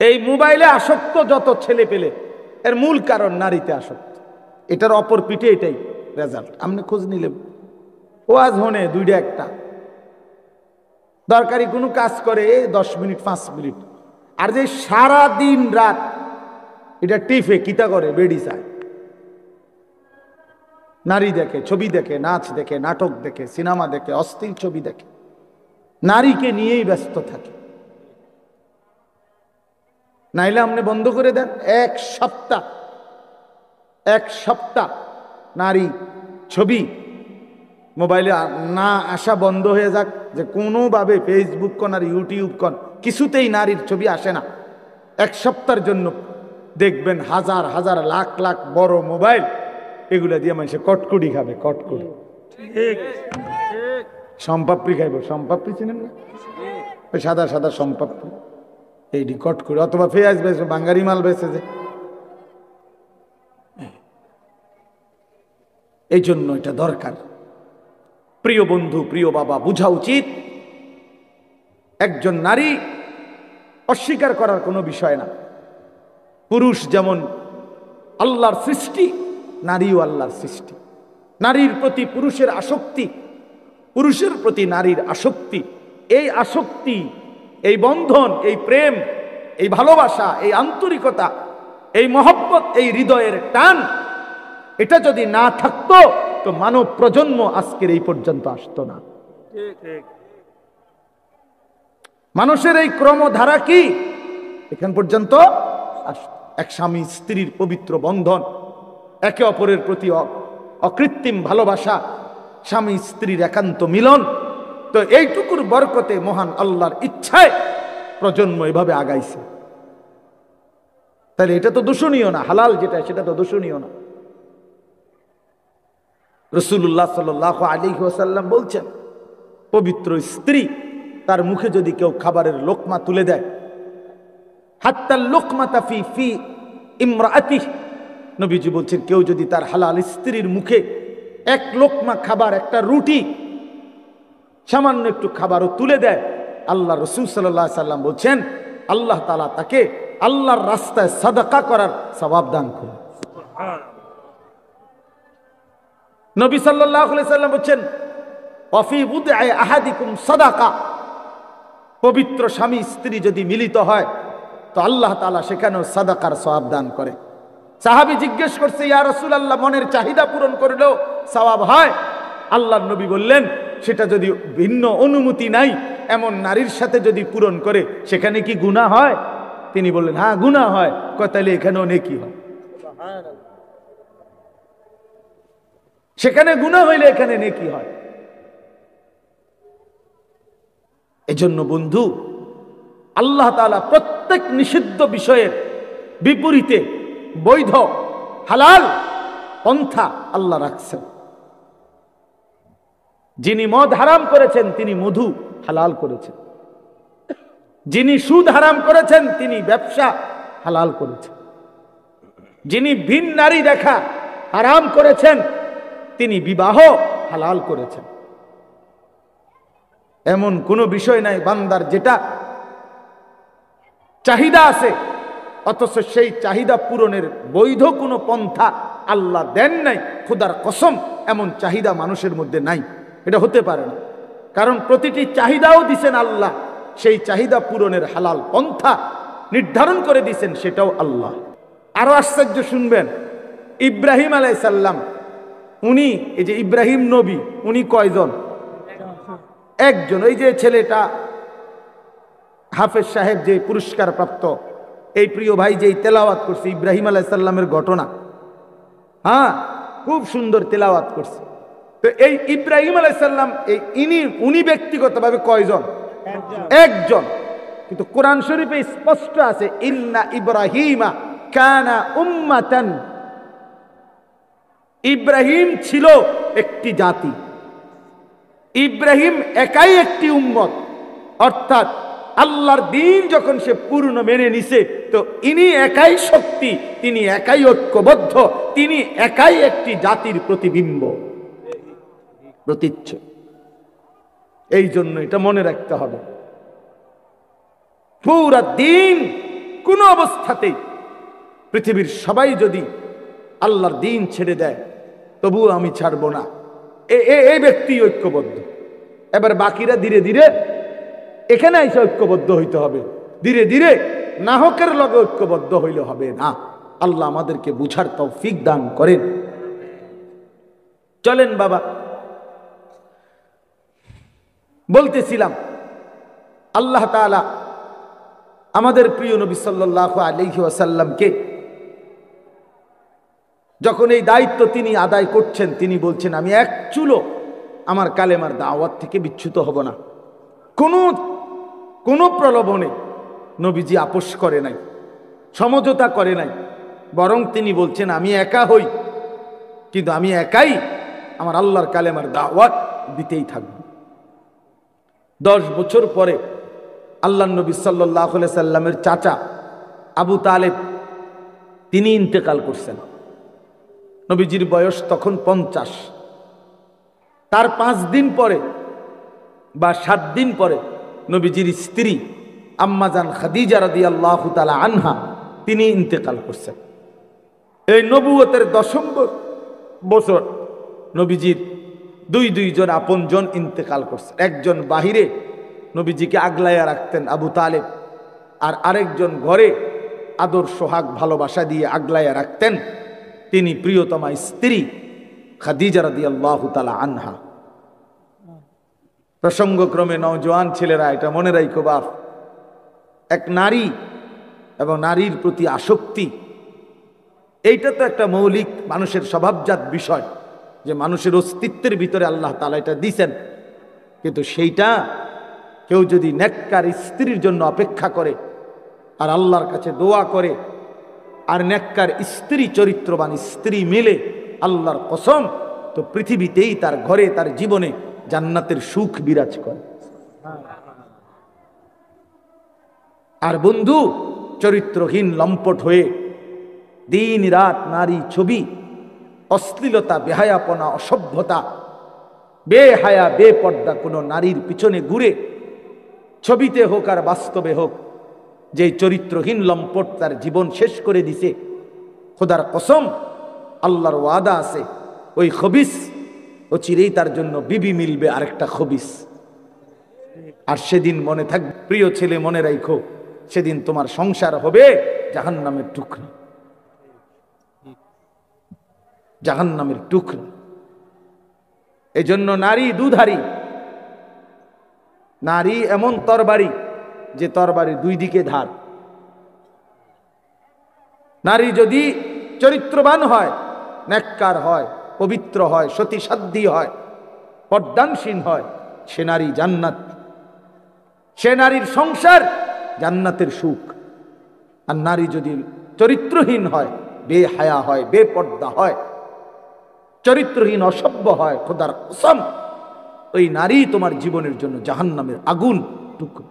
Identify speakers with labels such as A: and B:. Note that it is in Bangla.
A: এই মোবাইলে আসক্ত যত ছেলে পেলে এর মূল কারণ নারীতে আসক্ত। এটার অপর পিঠে এটাই রেজাল্ট। আপনি খোঁজ নিলে ওয়াজ হনে দুইটা একটা দরকারি কোনো কাজ করে 10 মিনিট 5 মিনিট, আর যে সারা দিন রাত এটা টিফে কিতা করে বেডি চায়, নারী দেখে, ছবি দেখে, নাচ দেখে, নাটক দেখে, সিনেমা দেখে, অশ্লীল ছবি দেখে, নারীকে নিয়েই ব্যস্ত থাকে। নাইলে আপনি বন্ধ করে দেন, এক সপ্তাহ নারী ছবি মোবাইলে না আসা বন্ধ হয়ে যাক, যে কোনোভাবে ফেসবুক কন আর ইউটিউব কন কিছুতেই নারীর ছবি আসে না। এক সপ্তাহের জন্য দেখবেন হাজার হাজার লাখ লাখ বড় মোবাইল এগুলা দিয়ে মানুষে কটকুড়ি খাবে, কটকুড়ি সম্পাপড়ি খাইব, সম্পাপড়ি চিনেন না, ওই সাদা সাদা সম্পাপড়ি, এইটি কটকুড়ি, অথবা পেঁয়াজ বেছে, বাঙ্গারি মাল বেছে। যে এই জন্য এটা দরকার। প্রিয় বন্ধু, প্রিয় বাবা, বুঝা উচিত একজন নারী অস্বীকার করার কোনো বিষয় না। পুরুষ যেমন আল্লাহর সৃষ্টি, নারীও আল্লাহর সৃষ্টি। নারীর প্রতি পুরুষের আসক্তি, পুরুষের প্রতি নারীর আসক্তি, এই আসক্তি, এই বন্ধন, এই প্রেম, এই ভালোবাসা, এই আন্তরিকতা, এই মহব্বত, এই হৃদয়ের টান, এটা যদি না থাকতো তো মানব প্রজন্ম আজকের এই পর্যন্ত আসতো না। মানুষের এই ক্রমধারা কি এখান পর্যন্ত আসতো। এক স্বামী স্ত্রীর পবিত্র বন্ধন, একে অপরের প্রতি অকৃত্রিম ভালোবাসা, স্বামী স্ত্রীর একান্ত মিলন, তো এইটুকুর বরকতে মহান আল্লাহর ইচ্ছায় প্রজন্ম এভাবে আগাইছে। তাহলে এটা তো দূষণীয় না, হালাল যেটা সেটা তো দূষণীয় না। রাসূলুল্লাহ সাল্লাল্লাহু আলাইহি ওয়াসাল্লাম বলছেন, পবিত্র স্ত্রী তার মুখে যদি কেউ খাবারের লোকমা তুলে দেয়, হাত্তা লোকমাতা ফি ইমরাআতিহি, নবীজি বলছেন কেউ যদি তার হালাল স্ত্রীর মুখে এক লোকমা খাবার, একটা রুটি, সামান্য একটু খাবারও তুলে দেয়, আল্লাহ রাসূল সাল্লাল্লাহু আলাইহি ওয়াসাল্লাম বলছেন আল্লাহ তাআলা তাকে আল্লাহর রাস্তায় সাদাকা করার সওয়াব দান করেন। নবী সাল্লাল্লাহু আলাইহি ওয়াসাল্লাম বলেন ওয়াফি বুদআ আহাদিকুম সাদাকা, পবিত্র স্বামী স্ত্রী যদি মিলিত হয় তো আল্লাহ তাআলা সেখানেও সাদাকার সওয়াব দান করে। সাহাবী জিজ্ঞেস করছে, ইয়া রাসূলুল্লাহ, মনের চাহিদা পূরণ করলেও সওয়াব হয়? আল্লাহর নবী বললেন, সেটা যদি ভিন্ন অনুমতি নাই এমন নারীর সাথে যদি পূরণ করে সেখানে কি গুনাহ হয়? তিনি বললেন হ্যাঁ গুনাহ হয়। তাহলে এখানেও নেকি হয়। সেখানে গুনাহ হইলে এখানে নেকি হয়। এজন্য বন্ধু, আল্লাহ তাআলা প্রত্যেক নিষিদ্ধ বিষয়ের বিপরীতে বৈধ হালাল পন্থা আল্লাহ রাখছেন। যিনি মদ হারাম করেছেন তিনি মধু হালাল করেছেন, যিনি সুদ হারাম করেছেন তিনি ব্যবসা হালাল করেছেন, যিনি ভিন নারী দেখা হারাম করেছেন তিনি বিবাহ হালাল করেছেন। এমন কোনো বিষয় নাই বান্দার যেটা চাহিদা আছে অথচ সেই চাহিদা পূরণের বৈধ কোনো পন্থা আল্লাহ দেন নাই। খোদার কসম, এমন চাহিদা মানুষের মধ্যে নাই, এটা হতে পারে না। কারণ প্রতিটি চাহিদাও দিছেন আল্লাহ, সেই চাহিদা পূরণের হালাল পন্থা নির্ধারণ করে দিয়েছেন, সেটাও আল্লাহ। আরো আশ্চর্য শুনবেন, ইব্রাহিম আলাইহিস সালাম, উনি এই যে ইব্রাহিম নবী, উনি কয়জন? একজন। ওই যে ছেলেটা হাফেজ সাহেব যে পুরস্কার প্রাপ্ত, এই প্রিয় ভাই যেই তেলাওয়াত করছে ইব্রাহিম আলাইহিস সালামের ঘটনা, হ্যাঁ খুব সুন্দর তেলাওয়াত করছে। তো এই ইব্রাহিম আলাইহিস সালাম উনি ব্যক্তিগতভাবে কয়জন? একজন। কিন্তু কোরআন শরীফে স্পষ্ট আছে ইন্না ইব্রাহিমা কানা উম্মাতান, ইব্রাহিম ছিল একটি জাতি, ইব্রাহিম একাই একটি উম্মত। অর্থাৎ আল্লাহর দ্বীন যখন সে পূর্ণ মেনে নিছে তো ইনি একাই শক্তি, তিনি একাই ঐক্যবদ্ধ, তিনি একাই একটি জাতির প্রতিবিম্ব, প্রতীচ্য। এই জন্য এটা মনে রাখতে হবে, পুরা দিন কোনো অবস্থাতেই পৃথিবীর সবাই যদি আল্লাহর দিন ছেড়ে দেয় তবুও আমি ছাড়বো না, এই ব্যক্তি ঐক্যবদ্ধ। এবার বাকিরা ধীরে ধীরে এখানে এসে ঐক্যবদ্ধ হইতে হবে, ধীরে ধীরে নাহকের লগে ঐক্যবদ্ধ হইলে হবে না। আল্লাহ আমাদেরকে বুঝার তৌফিক দান করেন। চলেন বাবা, বলতেছিলাম আল্লাহ তাআলা আমাদের প্রিয় নবী সাল্লাল্লাহু আলাইহি ওয়াসাল্লামকে যখন এই দায়িত্ব তিনি আদায় করছেন, তিনি বলছেন আমি এক চুলো আমার কালেমার দাওয়াত থেকে বিচ্যুত হব না। কোনো প্রলোভনে নবীজি আপোষ করে নাই, সমঝোতা করে নাই, বরং তিনি বলছেন আমি একা হই, কিন্তু আমি একাই আমার আল্লাহর কালেমার দাওয়াত দিতেই থাকব। 10 বছর পরে আল্লাহ নবী সাল্লাল্লাহু আলাইহি সাল্লামের চাচা আবু তালেব তিনি ইন্তেকাল করছেন। নবীজির বয়স তখন 50। তার 5 দিন পরে বা 7 দিন পরে নবীজির স্ত্রী আম্মাজান খাদিজা রাদিয়াল্লাহু তাআলা আনহা তিনি ইন্তেকাল করছেন। এই নবুয়তের 10ম বছর নবীজির দুইজন আপনজন ইন্তেকাল করছেন। একজন বাহিরে নবীজিকে আগলাইয়া রাখতেন আবু তালেব, আর আরেকজন ঘরে আদর সোহাগ ভালোবাসা দিয়ে আগলাইয়া রাখতেন তিনি প্রিয়তমা স্ত্রী খাদিজা রাদিয়াল্লাহু তাআলা আনহা। প্রসঙ্গক্রমে নওজোয়ান ছেলেরা এটা মনে রাখো বাপ, এক নারী এবং নারীর প্রতি আসক্তি, এইটা তো একটা মৌলিক মানুষের স্বভাবজাত বিষয়, যে মানুষের অস্তিত্বের ভিতরে আল্লাহ তাআলা এটা দিয়েছেন। কিন্তু সেইটা কেউ যদি নেককার স্ত্রীর জন্য অপেক্ষা করে আর আল্লাহর কাছে দোয়া করে আর নেককার স্ত্রী চরিত্রবান স্ত্রী মিলে, আল্লাহর কসম, তো পৃথিবীতেই তার ঘরে তার জীবনে জান্নাতের সুখ বিরাজ করে। আর বন্ধু চরিত্রহীন লম্পট হয়ে দিন রাত নারী ছবি, অশ্লীলতা, বেহায়াপনা, অসভ্যতা, বেহায়া বেপর্দা কোনো নারীর পিছনে ঘুরে, ছবিতে হোক আর বাস্তবে হোক, যে চরিত্রহীন লম্পট তার জীবন শেষ করে দিছে, খোদার কসম আল্লাহর ওয়াদা আছে ওই খবিস ও চিরেই তার জন্য বিবি মিলবে আরেকটা খবিস। আর সেদিন মনে থাকবে প্রিয় ছেলে, মনে রাখো, সেদিন তোমার সংসার হবে জাহান্নামের টুকরা, জাহান্নামের টুকরা। এই জন্য নারী দুধারী, নারী এমন তরবারি যে তরবারির 2 দিকে ধার। নারী যদি চরিত্রবান হয়, নেককার হয়, পবিত্র হয়, সতীসাধ্যী হয়, পর্দানসীন হয়, সে নারী জান্নাত, সে নারীর সংসার জান্নাতের সুখ। আর নারী যদি চরিত্রহীন হয়, বেহায়া হয়, বেপর্দা হয়, চরিত্রহীন অসভ্য হয়, খোদার কসম ওই নারী তোমার জীবনের জন্য জাহান্নামের আগুন টুকরো।